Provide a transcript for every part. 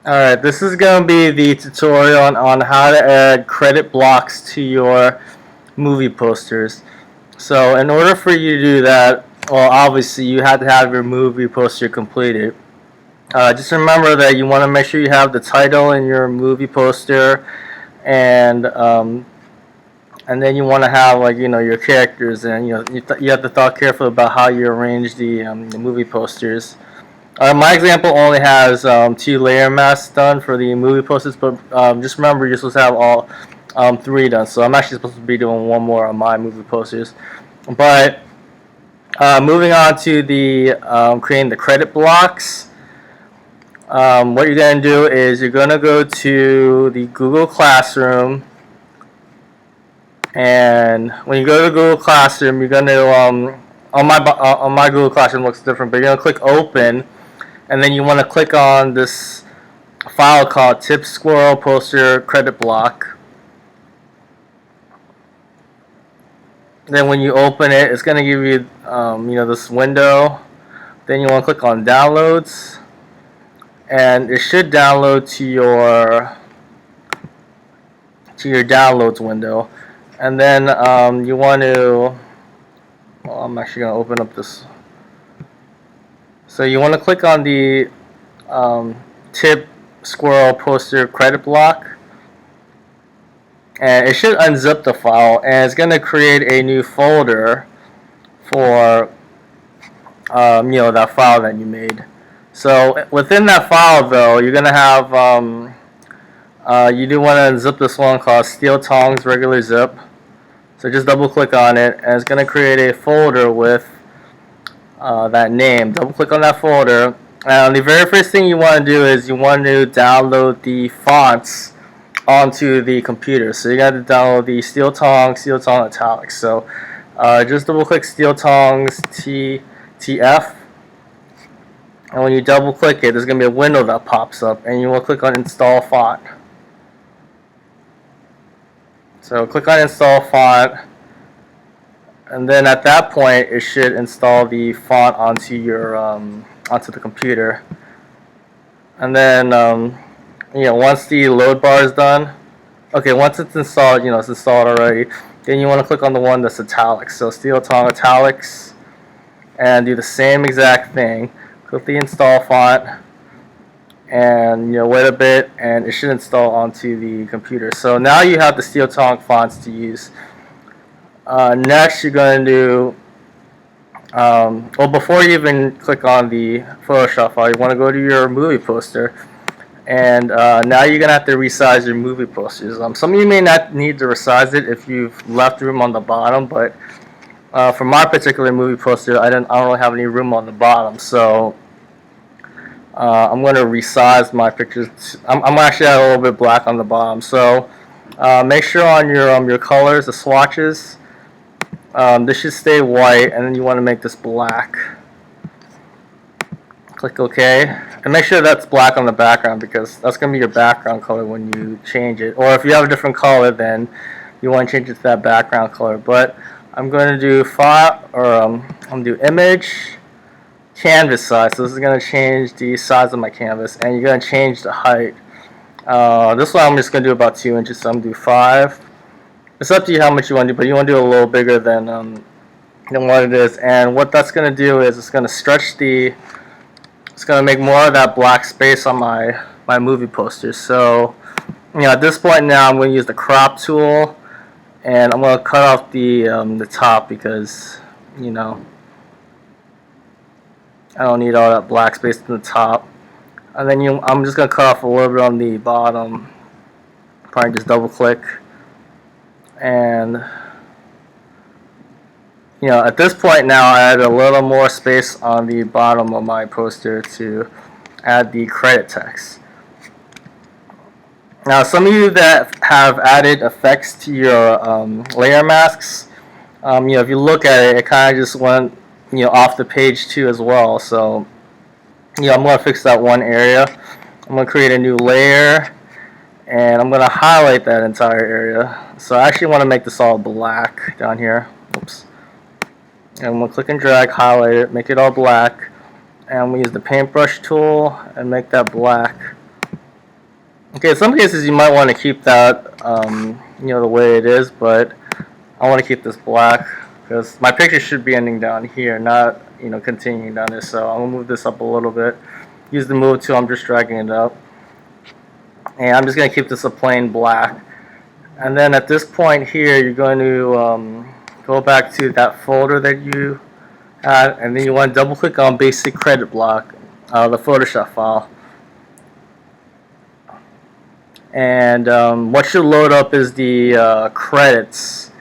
Alright, this is going to be the tutorial on how to add credit blocks to your movie posters. So in order for you to do that, well, obviously you have to have your movie poster completed. Just remember that you want to make sure you have the title in your movie poster, and then you want to have, like, your characters, and you have to thought careful about how you arrange the movie posters. My example only has 2 layer masks done for the movie posters, but just remember you're supposed to have all 3 done. So I'm actually supposed to be doing one more on my movie posters. But moving on to the creating the credit blocks, what you're going to do is you're going to go to the Google Classroom. And when you go to Google Classroom, you're going to on my Google Classroom looks different, but you're going to click Open, and then you want to click on this file called Tip Squirrel Poster Credit Block. Then when you open it, it's going to give you this window. Then you want to click on Downloads, and it should download to your Downloads window. And then you want to, well, I'm actually going to open up this. So you want to click on the Tip Squirrel Poster Credit Block, and it should unzip the file, and it's going to create a new folder for that file that you made. So within that file, though, you're going to have you do want to unzip this one called Steel Tongs Regular Zip. So just double click on it, and it's going to create a folder with that name. Double click on that folder, and the very first thing you want to do is you want to download the fonts onto the computer. So you got to download the Steel Tong Italics. So just double click Steel Tongs TF, and when you double click it, there's going to be a window that pops up, and you will click on Install Font. So click on Install Font, and then at that point it should install the font onto your onto the computer. And then once the load bar is done, okay, once it's installed, it's installed already, then you want to click on the one that's italics. So Steel Tongue Italics, and do the same exact thing. Click the Install Font, and wait a bit, and it should install onto the computer. So now you have the Steel Tongue fonts to use. Next, you're going to do well, before you even click on the Photoshop file, you want to go to your movie poster, and now you're gonna have to resize your movie posters. Some of you may not need to resize it if you've left room on the bottom, but for my particular movie poster, I don't really have any room on the bottom, so I'm going to resize my pictures. I'm actually at a little bit black on the bottom, so make sure on your colors, the swatches, this should stay white, and then you want to make this black. Click OK, and make sure that's black on the background, because that's going to be your background color when you change it. Or if you have a different color, then you want to change it to that background color. But I'm going to do font, or I'm going to do image, canvas size. So this is going to change the size of my canvas, and you're going to change the height. This one I'm just going to do about 2 inches, so I'm going to do 5. It's up to you how much you want to do, but you want to do it a little bigger than what it is. And what that's going to do is it's going to stretch it's going to make more of that black space on my movie posters. So at this point now, I'm going to use the crop tool, and I'm going to cut off the top, because I don't need all that black space in the top. And then I'm just going to cut off a little bit on the bottom. Probably just double click, and at this point now, I add a little more space on the bottom of my poster to add the credit text. Now, some of you that have added effects to your layer masks, if you look at it, it kind of just went off the page too as well. So I'm going to fix that one area. I'm going to create a new layer, and I'm going to highlight that entire area. So I actually want to make this all black down here. Oops. And I'm going to click and drag, highlight it, make it all black, and we use the paintbrush tool and make that black. Okay, in some cases you might want to keep that, the way it is, but I want to keep this black because my picture should be ending down here, not, continuing down this. So I'm going to move this up a little bit. Use the move tool, I'm just dragging it up. And I'm just going to keep this a plain black. And then at this point here, you're going to go back to that folder that you had, and then you want to double click on Basic Credit Block, the Photoshop file. And what should load up is the credits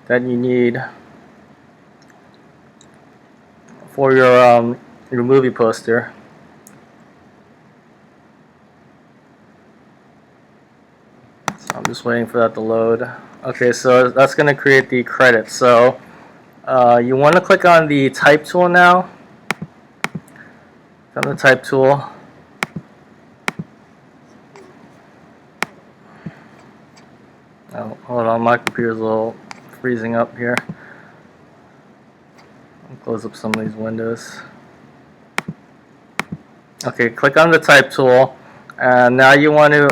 that you need for your movie poster. So I'm just waiting for that to load. Okay, so that's going to create the credits. So you want to click on the Type tool now. Click on the Type tool. Oh, hold on, my computer's a little freezing up here. I'll close up some of these windows. Okay, click on the Type tool, and now you want to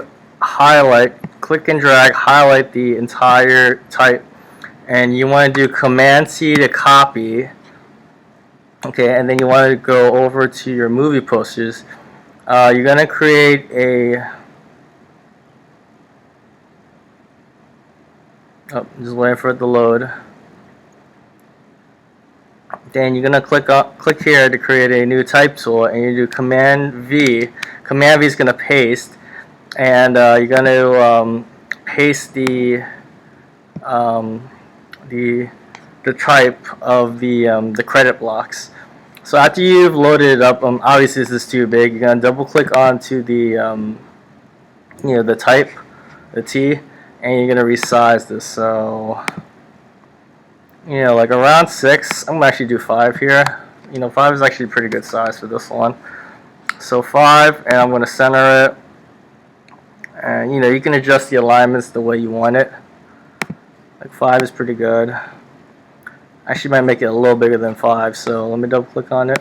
click and drag, highlight the entire type, and you want to do Command C to copy. Okay, and then you want to go over to your movie posters. You're going to create a just waiting for it to load. Then you're gonna click here to create a new type tool, and you do Command V. Command V is gonna paste, and you're gonna paste the type of the credit blocks. So after you've loaded it up, obviously this is too big. You're gonna double click onto the the type, the T, and you're gonna resize this. So like around 6. I'm gonna actually do 5 here. 5 is actually a pretty good size for this one. So 5, and I'm gonna center it. And you can adjust the alignments the way you want it. Like 5 is pretty good. Actually might make it a little bigger than 5, so let me double click on it.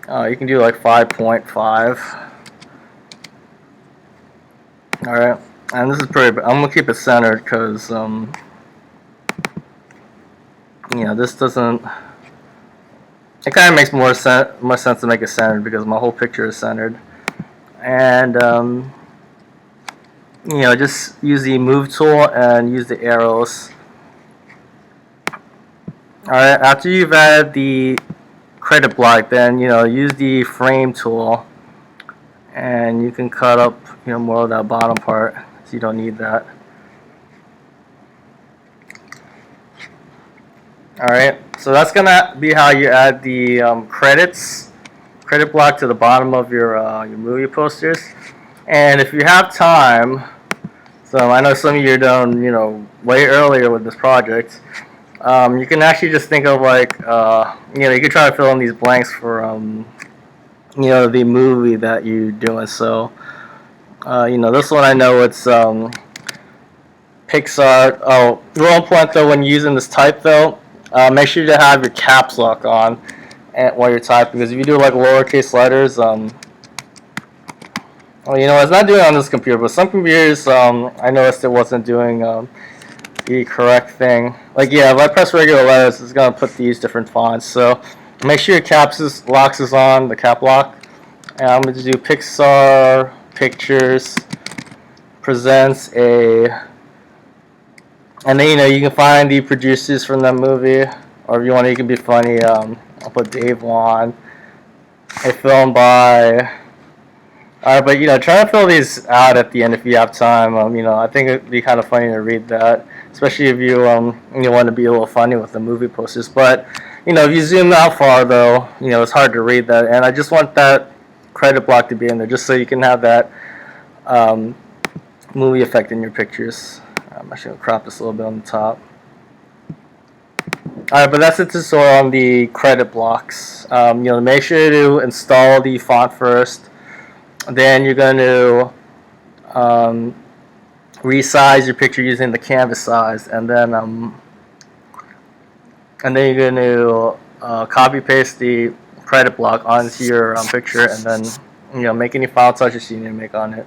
You can do like 5.5. Alright, and this is pretty, I'm gonna keep it centered because this doesn't, it kind of makes more sense to make it centered because my whole picture is centered. And just use the move tool and use the arrows. Alright, after you've added the credit block, then use the frame tool, and you can cut up more of that bottom part, so you don't need that. Alright, so that's gonna be how you add the credit block to the bottom of your movie posters. And if you have time, so I know some of you are done way earlier with this project, you can actually just think of like you could try to fill in these blanks for the movie that you're doing. So this one I know it's Pixar. Oh, real important though when using this type though, make sure to have your caps lock on while you're typing, because if you do like lowercase letters, well, it's not doing it on this computer, but some computers I noticed it wasn't doing the correct thing. Like if I press regular letters, it's gonna put these different fonts. So make sure your caps locks is on, the cap lock. And I'm going to do Pixar Pictures presents a, and then you can find the producers from that movie, or if you want, you can be funny. I'll put Dave Wan. A film by. Alright, but try to fill these out at the end if you have time. I think it'd be kind of funny to read that, especially if you want to be a little funny with the movie posters. But if you zoom out far though, it's hard to read that, and I just want that credit block to be in there just so you can have that movie effect in your pictures. I'm actually going to crop this a little bit on the top. Alright, but that's it tutorial on the credit blocks. Make sure to install the font first. Then you're going to resize your picture using the canvas size, and then you're going to copy paste the credit block onto your picture, and then make any file touches you need to make on it.